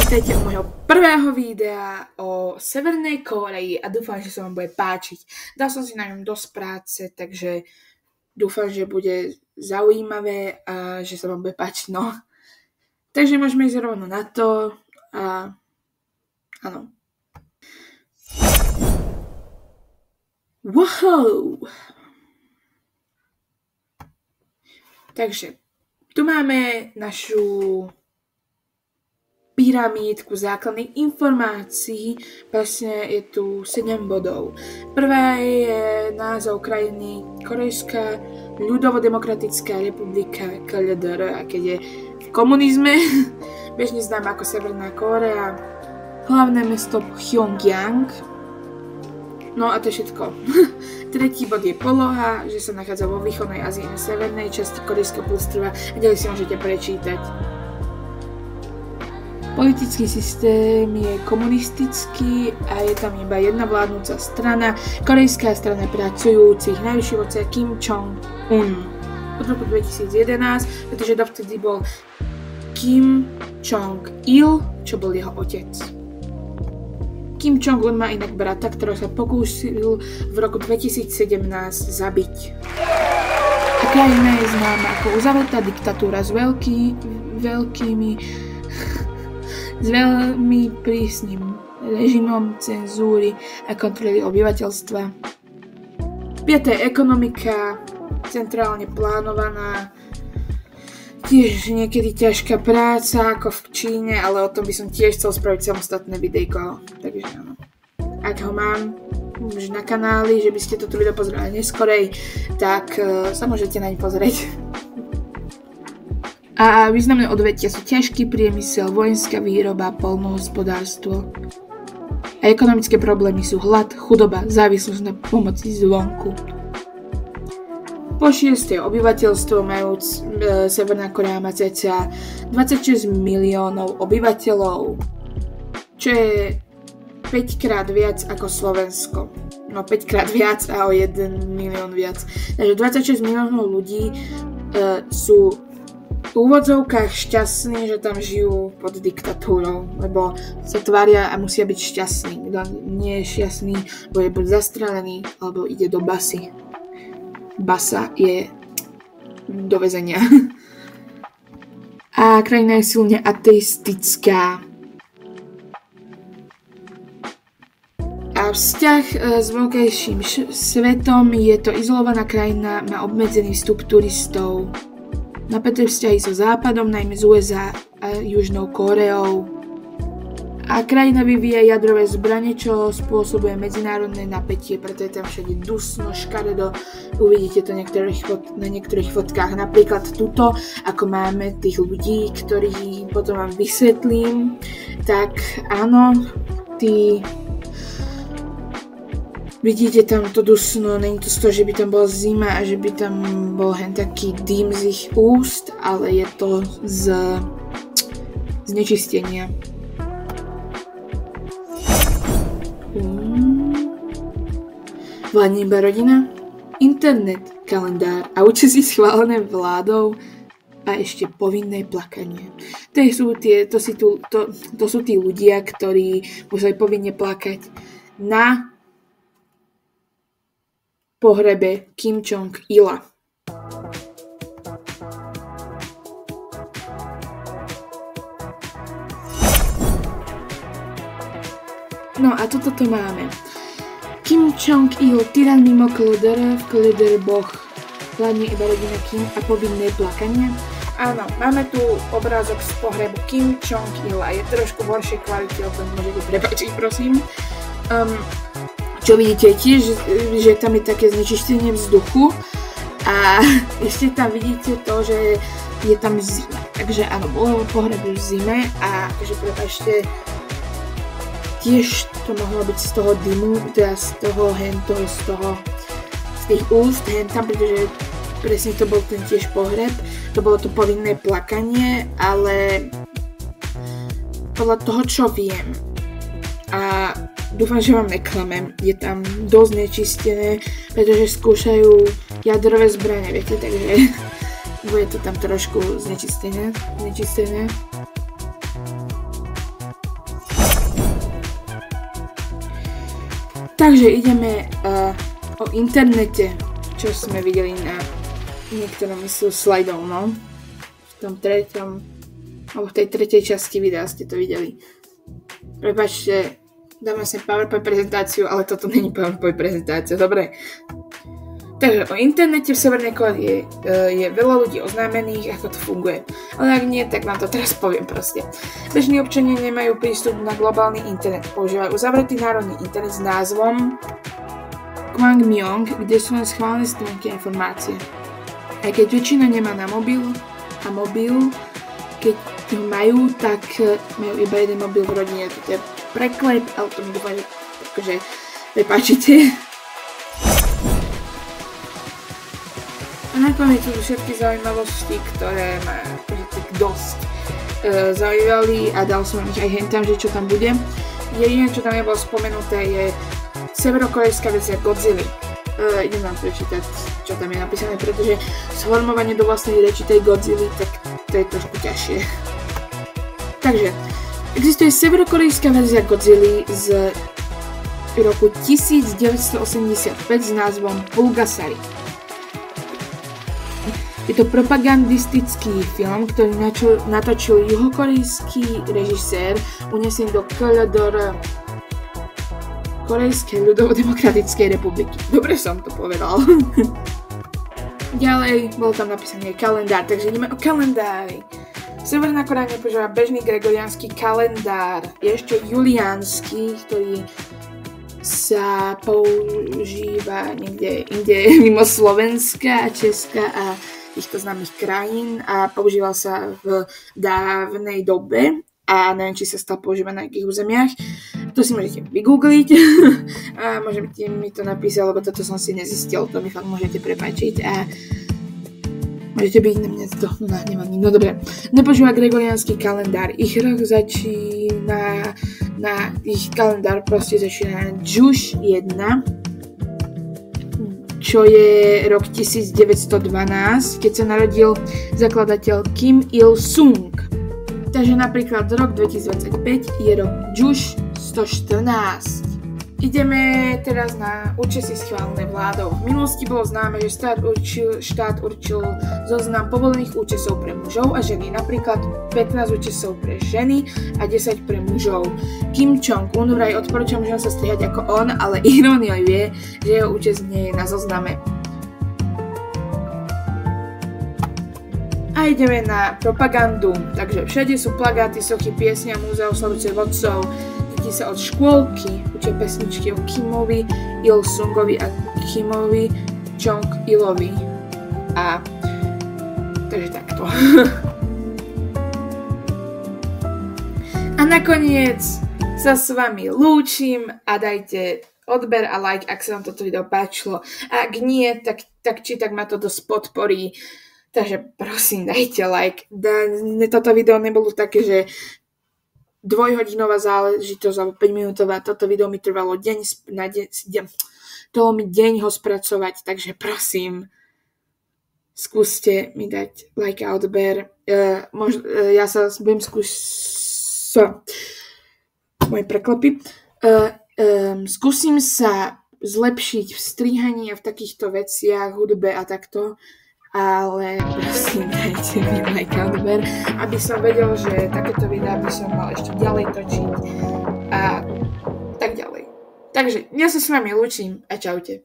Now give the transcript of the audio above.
Vítajte u môjho prvého videa o Severnej Kórei a dúfam, že sa vám bude páčiť. Dal som si na ňom dosť práce, takže dúfam, že bude zaujímavé a že sa vám bude páčiť, no. Takže môžeme ísť rovno na to a áno. Wow! Takže tu máme našu pyramídku základných informácií, presne je tu 7 bodov. Prvá je názov krajiny Korejská ľudovo-demokratická republika KLDR, a keď je v komunizme, bežne známa ako Severná Kórea, hlavné mesto Pyongyang. No a to je všetko. Tretí bod je poloha, že sa nachádza vo východnej Ázii na severnej časti Korejského polostrova a ďalej si môžete prečítať. Politický systém je komunistický a je tam iba jedna vládnúca strana, Korejská strana pracujúcich, najvyšší vodca Kim Jong-un. Od roku 2011, pretože dovtedy bol Kim Jong-il, čo bol jeho otec. Kim Jong-un má inak brata, ktorého sa pokúsil v roku 2017 zabiť. A krajina je známa ako uzavretá diktatúra s veľmi prísnym režimom cenzúry a kontroly obyvateľstva. 5. Ekonomika, centrálne plánovaná, tiež niekedy ťažká práca ako v Číne, ale o tom by som tiež chcel spraviť samostatné videjko, takže áno. Ak ho mám už na kanáli, že by ste toto video pozerali neskorej, tak sa môžete naň pozrieť. A významné odvetvia sú ťažký priemysel, vojenská výroba, poľnohospodárstvo. A ekonomické problémy sú hlad, chudoba, závislosť na pomoci zvonku. Po 6. obyvateľstvo majúc Severná Kórea má cca 26 miliónov obyvateľov, čo je 5 krát viac ako Slovensko. No 5 krát viac a o 1 milión viac. Takže 26 miliónov ľudí sú v úvodzovkách šťastní, že tam žijú pod diktatúrou, lebo sa tvária a musia byť šťastní. Kto nie je šťastný, bude buď zastrelený, alebo ide do basy. Basa je do väzenia. A krajina je silne ateistická. A vzťah s vonkajším svetom, je to izolovaná krajina, má obmedzený vstup turistov. Napäté vzťahy so Západom, najmä z USA a Južnou Kóreou. A krajina vyvíja jadrové zbrane, čo spôsobuje medzinárodné napätie, preto je tam všade dusno, škaredo. Uvidíte to na niektorých fotkách, napríklad tuto, ako máme tých ľudí, ktorých potom vám vysvetlím. Tak áno, vidíte tam to dusno, není to z toho, že by tam bola zima a že by tam bol hen taký dým z ich úst, ale je to z znečistenia. Vládne iba rodina, internet, kalendár a účesy schválené vládou a ešte povinné plakanie. To sú tí ľudia, ktorí museli povinne plakať na pohrebe Kim Jong-ila. No a toto tu máme. Kim Jong-il, tyran mimo KLDR, v KLDR boh, vládne iba rodina Kim a povinné plakanie. Áno, máme tu obrázok z pohrebu Kim Jong-ila, je trošku v horšej kvalite, o tom môžete prepáčiť, prosím. Čo vidíte tiež, že tam je také znečistenie vzduchu a ešte tam vidíte to, že je tam zima. Takže áno, bolo pohreb v zime a takže prepáčte, tiež to mohlo byť z toho dymu, teda z tých úst hentam, pretože presne to bol ten tiež pohreb, to bolo to povinné plakanie, ale podľa toho, čo viem a dúfam, že vám neklamem, je tam dosť nečistené, pretože skúšajú jadrové zbrane, viete, takže bude to tam trošku znečistené. Takže ideme o internete, čo sme videli na niektorom slajdov, no. V tom treťom, alebo v tej tretej časti videa ste to videli. Prepáčte, dáme si PowerPoint prezentáciu, ale toto není PowerPoint prezentácia, dobre. Takže o internete v Severnej Kórei je veľa ľudí oznámených, ako to funguje. Ale ak nie, tak vám to teraz poviem proste. Bežní občania nemajú prístup na globálny internet. Používajú uzavretý národný internet s názvom Kwangmyong, kde sú len schválené stránky a informácie. Aj keď väčšina nemá na mobil, keď majú, tak majú iba jeden mobil v rodine. To je preklep, ale to mi dúfam, že akože prepáčite. A nakoniec sú všetky zaujímavosti, ktoré ma tak dosť zaujali a dal som ich aj hentam, že čo tam bude. Jediné, čo tam nebolo spomenuté, je severokorejská verzia Godzilla. Idem vám prečítať, čo tam je napísané, pretože sformovanie do vlastnej reči tej Godzilla, tak to je trošku ťažšie. Takže, existuje severokorejská verzia Godzilla z roku 1985 s názvom Pulgasari. Je to propagandistický film, ktorý natočil juhokorejský režisér unesený do KLDR, Korejskej ľudovo-demokratickej republiky. Dobre som to povedal. Ďalej bol tam napísaný kalendár, takže ideme o kalendári. Severná Korea nepoužíva bežný gregoriánsky kalendár. Je ešte juliánsky, ktorý sa používa niekde inde mimo Slovenska, Česka a týchto známych krajín a používal sa v dávnej dobe a neviem, či sa stal používať na nejakých územiach. To si môžete vygoogliť a môžete mi to napísať, lebo toto som si nezistil, to mi fakt môžete prepáčiť a môžete byť na mňa to nahnevaný. No dobre, nepoužíva gregoriánsky kalendár. Ich rok začína ich kalendár proste začína Juš 1, čo je rok 1912, keď sa narodil zakladateľ Kim Il-sung. Takže napríklad rok 2025 je rok Juš 114. Ideme teraz na účesy schválené vládou. V minulosti bolo známe, že štát určil zoznam povolených účesov pre mužov a ženy, napríklad 15 účesov pre ženy a 10 pre mužov. Kim Jong-un vraj odporúča mužom sa strihať ako on, ale iróniou je, že jeho účesť nie je na zozname. A ideme na propagandu. Takže všade sú plagáty, sochy, piesne a múzea oslavujúce vodcov. Deti sa od škôlky učia pesničky o Kimovi Il-sungovi a Kimovi Jong-ilovi. A takže takto. A nakoniec sa s vami lúčim a dajte odber a like, ak sa vám toto video páčilo. A ak nie, tak či tak ma to dosť podporí. Takže prosím, dajte like. Toto video nebolo také, že dvojhodinová záležitosť alebo 5-minútová. Toto video mi trvalo deň ho spracovať, takže prosím, skúste mi dať like a odber. Ja sa budem moje preklepy. Skúsim sa zlepšiť v strihaní a v takýchto veciach, hudbe a takto. Ale prosím, dajte mi like a odber, aby som vedel, že takéto videá by som mal ešte ďalej točiť a tak ďalej. Takže ja sa s vami lúčim a čaute.